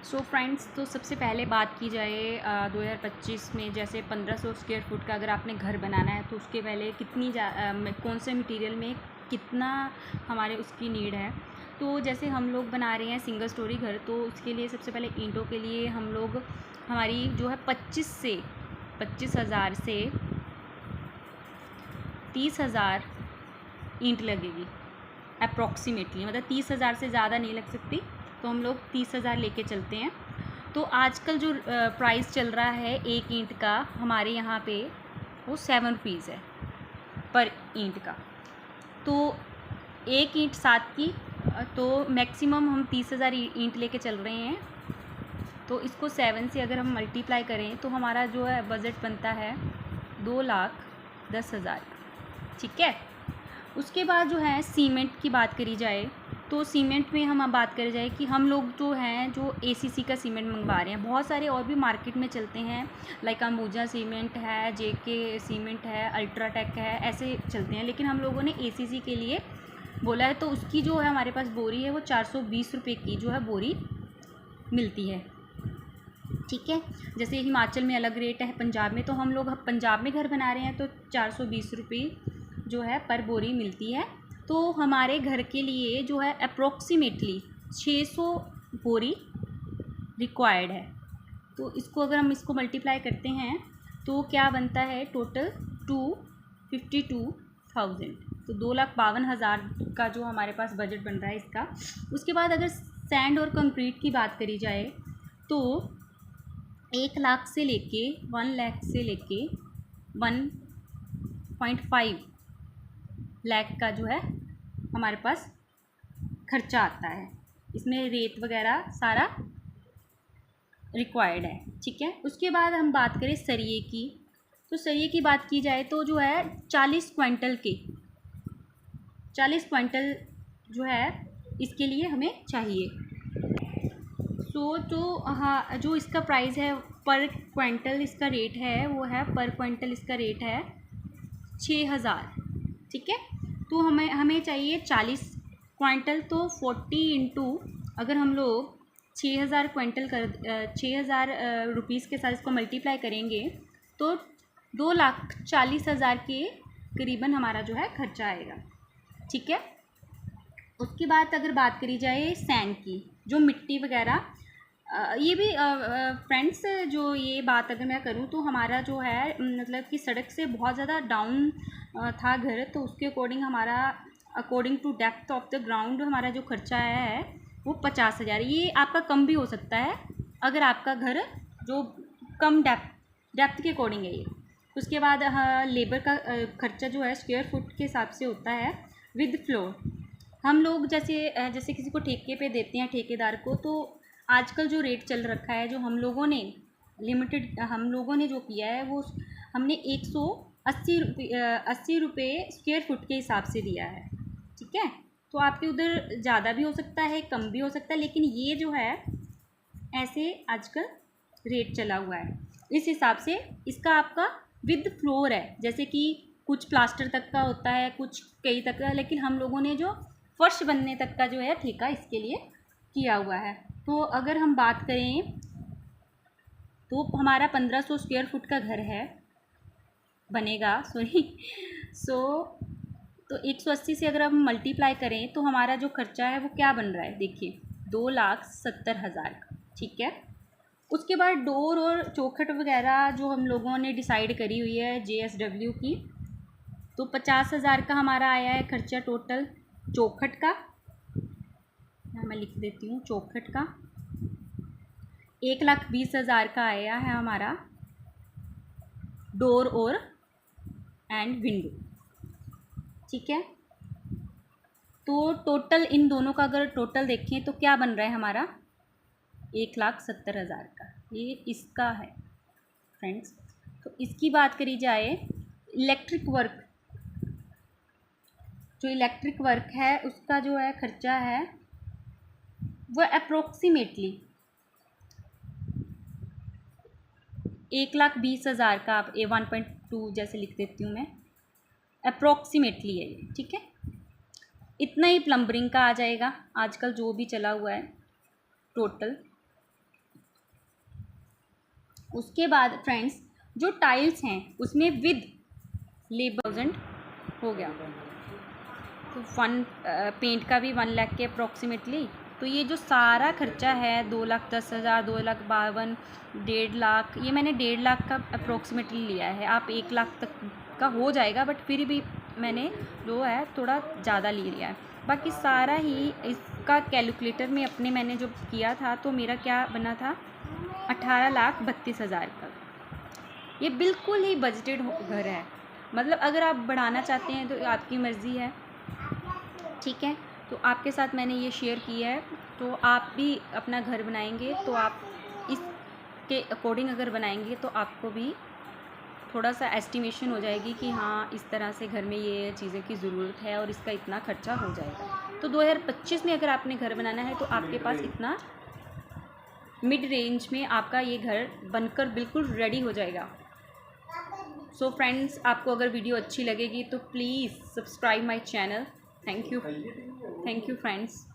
So friends, तो सबसे पहले बात की जाए 2025 में जैसे 1500 स्क्वायर फुट का अगर आपने घर बनाना है तो उसके पहले कौन से मटेरियल में कितना हमारे उसकी नीड है। तो जैसे हम लोग बना रहे हैं सिंगल स्टोरी घर, तो उसके लिए सबसे पहले ईंटों के लिए हम लोग हमारी जो है 25,000 से 30,000 ईंट लगेगी अप्रॉक्सीमेटली। मतलब 30,000 से ज़्यादा नहीं लग सकती, तो हम लोग 30,000 लेके चलते हैं। तो आजकल जो प्राइस चल रहा है एक ईंट का हमारे यहाँ पे वो 7 रुपीज़ है पर ईंट का। तो एक ईंट 7 की, तो मैक्सिमम हम 30,000 ईंट लेके चल रहे हैं। तो इसको 7 से अगर हम मल्टीप्लाई करें तो हमारा जो है बजट बनता है 2,10,000। ठीक है। उसके बाद जो है सीमेंट की बात करी जाए तो सीमेंट में हम अब बात करी जाए कि हम लोग जो हैं जो एसीसी का सीमेंट मंगवा रहे हैं। बहुत सारे और भी मार्केट में चलते हैं, लाइक अंबुजा सीमेंट है, जेके सीमेंट है, अल्ट्राटेक है, ऐसे चलते हैं। लेकिन हम लोगों ने एसीसी के लिए बोला है, तो उसकी जो है हमारे पास बोरी है वो 420 रुपये की जो है बोरी मिलती है। ठीक है। जैसे हिमाचल में अलग रेट है, पंजाब में, तो हम लोग पंजाब में घर बना रहे हैं तो 420 रुपये जो है पर बोरी मिलती है। तो हमारे घर के लिए जो है अप्रोक्सीमेटली 600 बोरी रिक्वायर्ड है। तो इसको अगर हम इसको मल्टीप्लाई करते हैं तो क्या बनता है टोटल 252,000। तो 2,52,000 का जो हमारे पास बजट बन रहा है इसका। उसके बाद अगर सैंड और कंक्रीट की बात करी जाए तो 1,00,000 से लेके 1,00,000 से लेके 1.5 लाख का जो है हमारे पास खर्चा आता है। इसमें रेत वगैरह सारा रिक्वायर्ड है। ठीक है। उसके बाद हम बात करें सरिये की, तो सरिये की बात की जाए तो जो है 40 क्विंटल जो है इसके लिए हमें चाहिए। तो हाँ, जो इसका प्राइस है पर क्विंटल इसका रेट है वो है पर क्विंटल इसका रेट है 6,000। ठीक है। तो हमें चाहिए 40 क्विंटल, तो 40 इंटू अगर हम लोग 6,000 क्विंटल 6,000 रुपीज़ के साथ इसको मल्टीप्लाई करेंगे तो 2,40,000 के करीबन हमारा जो है खर्चा आएगा। ठीक है। उसके बाद अगर बात करी जाए सैंड की, जो मिट्टी वगैरह, ये भी फ्रेंड्स, जो ये बात अगर मैं करूँ तो हमारा जो है मतलब कि सड़क से बहुत ज़्यादा डाउन था घर, तो उसके अकॉर्डिंग हमारा according to depth of the ground हमारा जो खर्चा आया है वो 50,000। ये आपका कम भी हो सकता है अगर आपका घर जो कम डेप्थ के अकॉर्डिंग है ये। उसके बाद लेबर का खर्चा जो है स्क्वायर फुट के हिसाब से होता है विद फ्लोर। हम लोग जैसे किसी को ठेके पे देते हैं ठेकेदार को, तो आजकल जो रेट चल रखा है, जो हम लोगों ने जो किया है वो हमने 80 रुपये स्क्वायर फुट के हिसाब से दिया है। ठीक है। तो आपके उधर ज़्यादा भी हो सकता है, कम भी हो सकता है, लेकिन ये जो है ऐसे आजकल रेट चला हुआ है। इस हिसाब से इसका आपका विद फ्लोर है, जैसे कि कुछ प्लास्टर तक का होता है, कुछ कई तक का, लेकिन हम लोगों ने जो फर्श बनने तक का जो है ठेका इसके लिए किया हुआ है। तो अगर हम बात करें तो हमारा 1500 स्क्वायर फुट का घर है बनेगा, सॉरी। तो 180 से अगर हम मल्टीप्लाई करें तो हमारा जो खर्चा है वो क्या बन रहा है, देखिए 2,70,000 का। ठीक है। उसके बाद डोर और चौखट वगैरह जो हम लोगों ने डिसाइड करी हुई है JSW की, तो 50,000 का हमारा आया है खर्चा टोटल चौखट का। मैं लिख देती हूँ चौखट का 1,20,000 का आया है हमारा डोर और एंड विंडो। ठीक है। तो टोटल इन दोनों का अगर टोटल देखें तो क्या बन रहा है हमारा 1,70,000 का। ये इसका है फ्रेंड्स। तो इसकी बात करी जाए इलेक्ट्रिक वर्क है उसका जो है खर्चा है वह अप्रोक्सीमेटली 1,20,000 का, आप 1.2 जैसे लिख देती हूँ मैं, अप्रोक्सीमेटली है ये। ठीक है। इतना ही प्लम्बरिंग का आ जाएगा आजकल जो भी चला हुआ है टोटल। उसके बाद फ्रेंड्स जो टाइल्स हैं उसमें विद लेबर 1000 हो गया, तो पेंट का भी 1 लाख के अप्रॉक्सीमेटली। तो ये जो सारा खर्चा है 2,10,000, 2,52,000, 1.5 लाख, ये मैंने 1.5 लाख का अप्रॉक्सीमेटली लिया है। आप 1 लाख तक का हो जाएगा, बट फिर भी मैंने जो है थोड़ा ज़्यादा ले लिया है। बाकी सारा ही इसका कैलकुलेटर में अपने मैंने जो किया था तो मेरा क्या बना था 18,32,000 का। ये बिल्कुल ही बजटेड घर है, मतलब अगर आप बढ़ाना चाहते हैं तो आपकी मर्ज़ी है, ठीक है। तो आपके साथ मैंने ये शेयर किया है, तो आप भी अपना घर बनाएंगे तो आप इसके अकॉर्डिंग अगर बनाएंगे तो आपको भी थोड़ा सा एस्टिमेशन हो जाएगी कि हाँ इस तरह से घर में ये चीज़ें की ज़रूरत है और इसका इतना खर्चा हो जाएगा। तो 2025 में अगर आपने घर बनाना है तो आपके पास इतना मिड रेंज में आपका ये घर बनकर बिल्कुल रेडी हो जाएगा। सो फ्रेंड्स, आपको अगर वीडियो अच्छी लगेगी तो please subscribe my channel. Thank you friends.